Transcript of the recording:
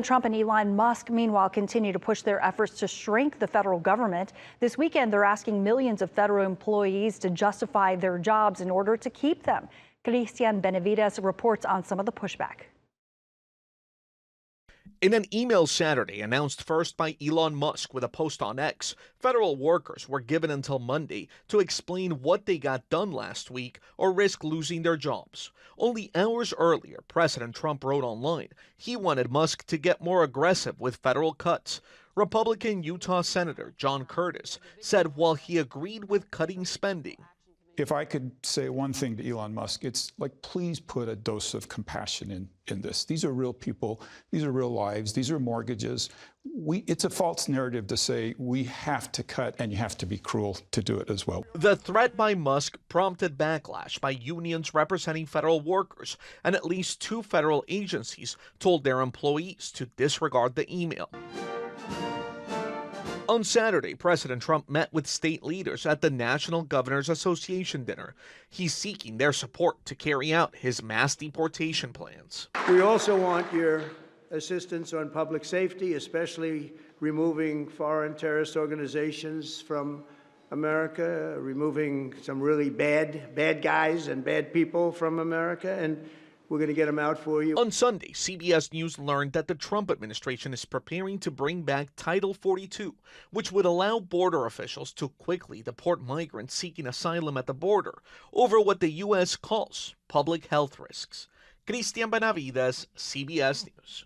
Trump and Elon Musk, meanwhile, continue to push their efforts to shrink the federal government. This weekend, they're asking millions of federal employees to justify their jobs in order to keep them. Christian Benavides reports on some of the pushback. In an email Saturday announced first by Elon Musk with a post on X, federal workers were given until Monday to explain what they got done last week or risk losing their jobs. Only hours earlier, President Trump wrote online he wanted Musk to get more aggressive with federal cuts. Republican Utah Senator John Curtis said while he agreed with cutting spending, if I could say one thing to Elon Musk, it's like, please put a dose of compassion in this. These are real people. These are real lives. These are mortgages. It's a false narrative to say we have to cut and you have to be cruel to do it as well. The threat by Musk prompted backlash by unions representing federal workers, and at least 2 federal agencies told their employees to disregard the email. On Saturday, President Trump met with state leaders at the National Governors Association dinner. He's seeking their support to carry out his mass deportation plans. We also want your assistance on public safety, especially removing foreign terrorist organizations from America, removing some really bad guys and bad people from America, and we're going to get them out for you. On Sunday, CBS News learned that the Trump administration is preparing to bring back Title 42, which would allow border officials to quickly deport migrants seeking asylum at the border over what the U.S. calls public health risks. Christian Benavides, CBS News.